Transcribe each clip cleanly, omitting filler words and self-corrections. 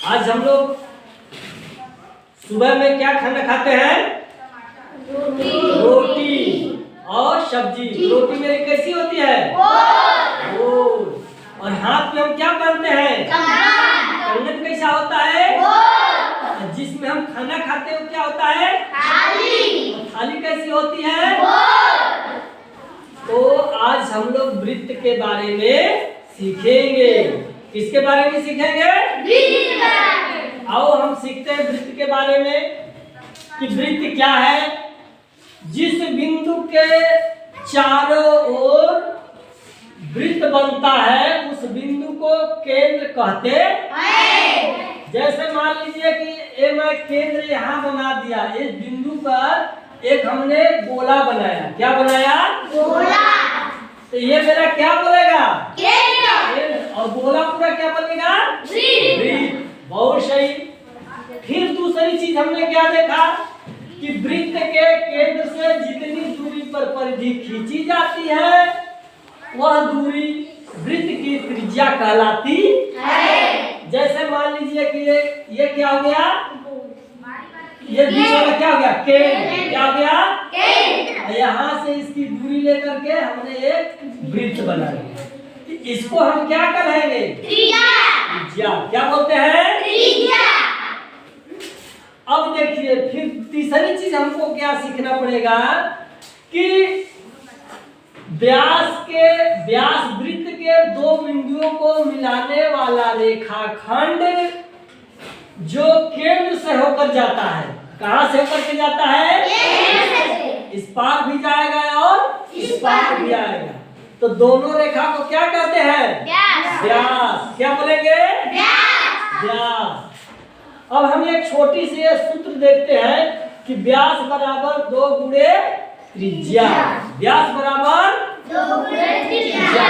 आज हम लोग सुबह में क्या खाना खाते हैं? रोटी और सब्जी। रोटी मेरी कैसी होती है? गोल। और हाथ में हम क्या पहनते हैं? कंगन कैसा होता है? और जिसमें हम खाना खाते हैं वो क्या होता है? थाली। थाली कैसी होती है? तो आज हम लोग वृत्त के बारे में सीखेंगे। किसके बारे में सीखेंगे? आओ हम सीखते हैं वृत्त के बारे में कि वृत्त क्या है। जिस बिंदु के चारों ओर वृत्त बनता है उस बिंदु को केंद्र कहते हैं। जैसे मान लीजिए कि ये मैं केंद्र यहाँ बना दिया, इस बिंदु पर एक हमने गोला बनाया। क्या बनाया? गोला। तो ये मेरा क्या बोलेगा? केंद्र। और गोला पूरा क्या बनेगा? वृत्त। बहुत सही। फिर दूसरी चीज हमने क्या देखा कि वृत्त के केंद्र से जितनी दूरी पर परिधि खींची जाती है वह दूरी वृत्त की त्रिज्या कहलाती है। जैसे मान लीजिए कि ये क्या हो गया? ये बीच वाला क्या हो गया? केंद्र। क्या हो गया? केंद्र। यहाँ से इसकी दूरी लेकर के हमने एक वृत्त बनाया। इसको हम क्या कहेंगे? त्रिज्या। क्या बोलते हैं? त्रिज्या। अब देखिए फिर तीसरी चीज हमको क्या सीखना पड़ेगा कि व्यास वृत्त के दो बिंदुओं को मिलाने वाला रेखाखंड जो केंद्र से होकर जाता है। कहाँ से होकर के जाता है? इस पार भी जाएगा और इस पार भी आएगा। तो दोनों रेखा को क्या कहते हैं? व्यास। क्या बोलेंगे? व्यास। अब हम एक छोटी सी सूत्र देखते हैं कि व्यास बराबर 2 गुणे त्रिज्या। व्यास बराबर 2 गुणे त्रिज्या।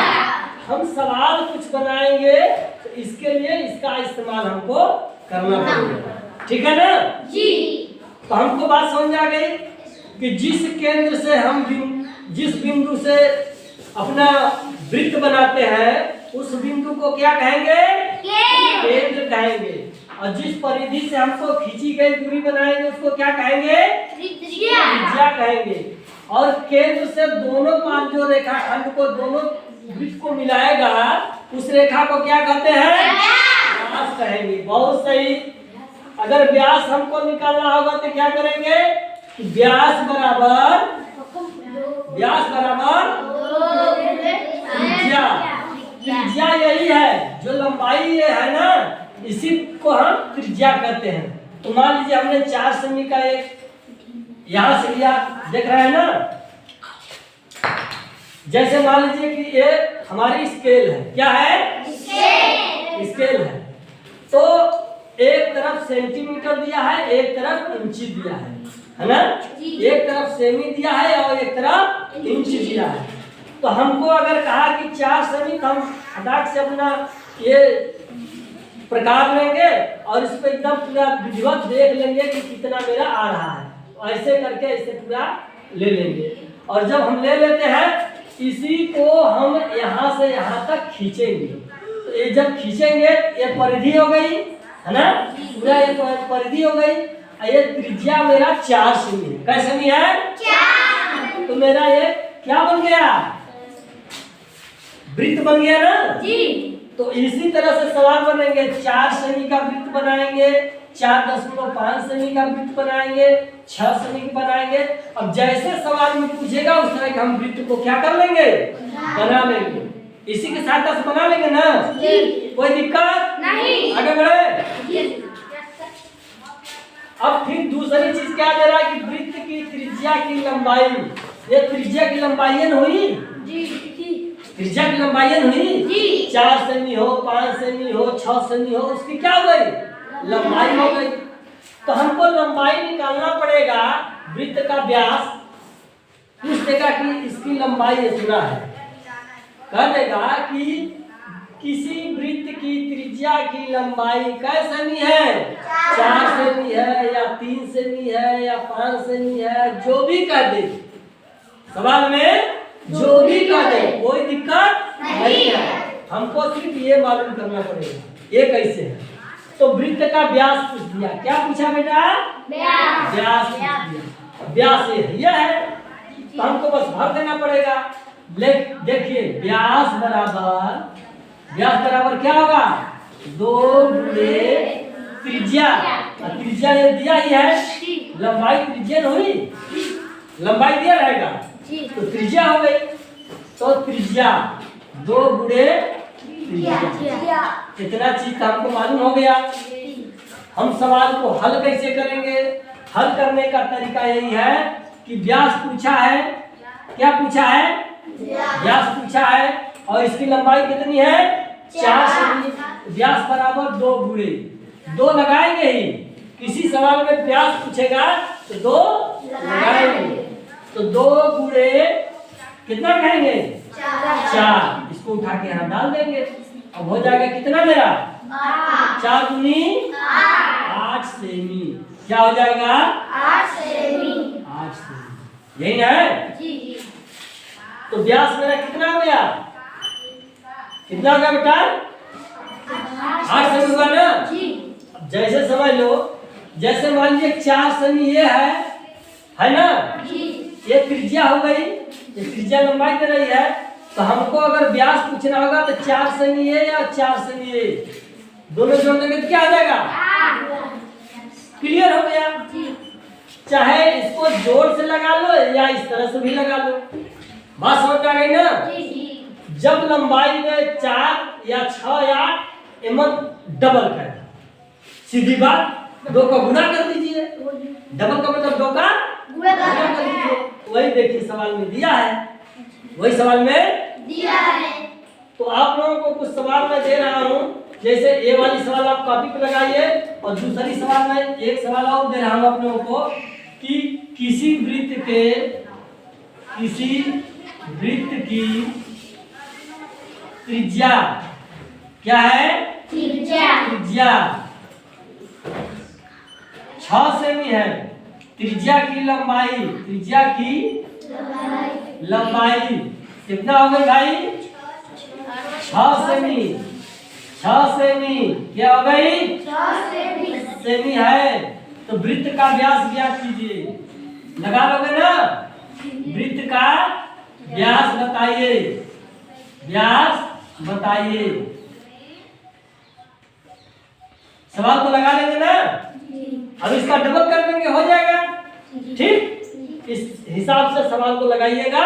हम सवाल कुछ बनाएंगे तो इसके लिए इसका इस्तेमाल हमको करना पड़ेगा। ठीक है ना जी? तो हमको बात समझ आ गई कि जिस केंद्र से हम जिस बिंदु से अपना वृत्त बनाते हैं उस बिंदु को क्या कहेंगे? केंद्र कहेंगे। और जिस परिधि से हमको खींची गई दूरी बनाएंगे उसको क्या कहेंगे? त्रिज्या कहेंगे। और केंद्र से दोनों पार जो रेखाखंड को दोनों वृत्त को मिलाएगा उस रेखा को क्या कहते हैं? व्यास कहेंगे। बहुत सही। अगर व्यास हमको निकालना होगा तो क्या करेंगे? व्यास बराबर त्रिज्या। त्रिज्या यही है जो लंबाई ये है ना, इसी को हम त्रिज्या कहते हैं। तो मान लीजिए हमने 4 सेमी का एक यहां से लिया, देख रहे हैं ना। जैसे मान लीजिए कि ये हमारी स्केल है। क्या है? स्केल है। तो एक तरफ सेंटीमीटर दिया है, एक तरफ इंची दिया है ना? एक तरफ सेमी दिया है और एक तरफ इंची दिया है। तो हमको अगर कहा कि 4 सेमी, तो हम फटाक से अपना ये प्रकार लेंगे और इस पे एकदम पूरा विधिवत देख लेंगे कि कितना मेरा आ रहा है। ऐसे करके इसे पूरा ले लेंगे। और जब हम ले लेते हैं इसी को हम यहाँ से यहाँ तक खींचेंगे। तो ये जब खींचेंगे ये परिधि हो गई है ना, पूरा ये परिधि हो गई। ये त्रिज्या मेरा 4 सेमी है। कैसे सेमी है? 4। तो मेरा ये क्या बन गया? वृत्त बन गया ना जी। तो इसी तरह से सवाल बनेंगे। 4 सेमी का वृत्त बनाएंगे, 4.5 सेमी का वृत्त बनाएंगे, 6 सेमी का बनाएंगे। अब जैसे सवाल में पूछेगा उस तरह के हम वृत्त को क्या कर लेंगे? बना लेंगे। इसी के साथ बना लेंगे ना जी। कोई दिक्कत नहीं। आगे बढ़े। अब फिर दूसरी चीज क्या दे रहा है कि वृत्त की त्रिज्या की लंबाई। ये त्रिज्या की लंबाई हुई जी। त्रिज्या की लंबाई हुई 4 सेमी हो, 5 सेमी हो, 6 सेमी हो, उसकी क्या हो गई? लंबाई हो गई। तो हमको लंबाई निकालना पड़ेगा। वृत्त का व्यास पूछ देगा कि इसकी लंबाई इतना है, कह देगा कि किसी वृत्त की त्रिज्या की लंबाई कै सेमी है? 4 सेमी है या 3 सेमी है या 5 सेमी है, जो भी कह दे सवाल में, जो भी कह दे कोई दिक्कत नहीं है। हमको सिर्फ ये मालूम करना पड़ेगा ये कैसे है। तो वृत्त का व्यास पूछ दिया। क्या पूछा बेटा? व्यास पूछ दिया। व्यास यह है, तो हमको बस भर देना पड़ेगा। देखिए व्यास बराबर क्या होगा? 2 गुणे त्रिज्या। त्रिज्या ये दिया ही है, लंबाई त्रिज्या हुई, लंबाई दिया रहेगा तो त्रिज्या हो गई। तो त्रिज्या 2 गुणे त्रिज्या। इतना चीज हमको मालूम हो गया। हम सवाल को हल कैसे करेंगे? हल करने का तरीका यही है कि व्यास पूछा है। क्या पूछा है? व्यास पूछा है और इसकी लंबाई कितनी है? 4 सेमी। व्यास बराबर 2 गुणे 2 लगाएंगे ही। किसी सवाल में व्यास पूछेगा तो 2 लगाएंगे। तो 2 गुणे कितना कहेंगे? 4। इसको उठा के यहाँ डाल देंगे। अब हो जाएगा कितना मेरा? 4 दूनी 8 सेमी। क्या हो जाएगा? 8 सेमी। यही ना है? तो व्यास मेरा कितना हो गया? कितना हो गया बेटा? 8 सेमी हुआ ना? अब जैसे समझ लो, जैसे मान लीजिए 4 सेमी ये है ना? ये त्रिज्या हो गई, ये त्रिज्या लंबाई दे रही है। तो हमको अगर व्यास पूछना होगा तो 4 सेमी ये या 4 सेमी ये, दोनों जोड़ देंगे तो क्या आ जाएगा? क्लियर हो गया? चाहे इसको जोड़ से लगा लो या इस तरह से भी लगा लो। बात समझ आ गई ना? जब लंबाई में 4 या 6 या 8 डबल कर, सीधी बात 2 का गुना कर दीजिए। डबल का मतलब 2 का गुना कर दीजिए। वही देखिए सवाल में दिया है, वही सवाल में दिया है। तो आप लोगों को कुछ सवाल मैं दे रहा हूँ, जैसे ये वाली सवाल आप कॉपी पे लगाइए और दूसरी सवाल में एक सवाल और दे रहा हूँ आप लोगों को कि किसी वृत्त की त्रिज्या क्या है? त्रिज्या 6 सेमी है। त्रिज्या की लंबाई कितना हो गई भाई? 6 सेमी। 6 सेमी क्या हो गई? 6 सेमी है। तो वृत्त का व्यास ज्ञात कीजिए। लगा लोगे ना? वृत्त का व्यास बताइए। सवाल तो लगा लेंगे ना? अब इसका डबल कर देंगे, हो जाएगा। ठीक, इस हिसाब से सवाल को लगाइएगा,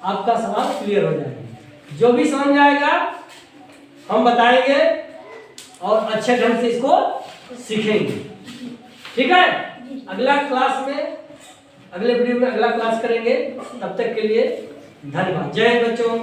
आपका सवाल क्लियर हो जाएगा। जो भी समझ आएगा हम बताएंगे और अच्छे ढंग से इसको सीखेंगे। ठीक है? अगला क्लास में, अगले वीडियो में अगला क्लास करेंगे। तब तक के लिए धन्यवाद। जय हिंद बच्चों।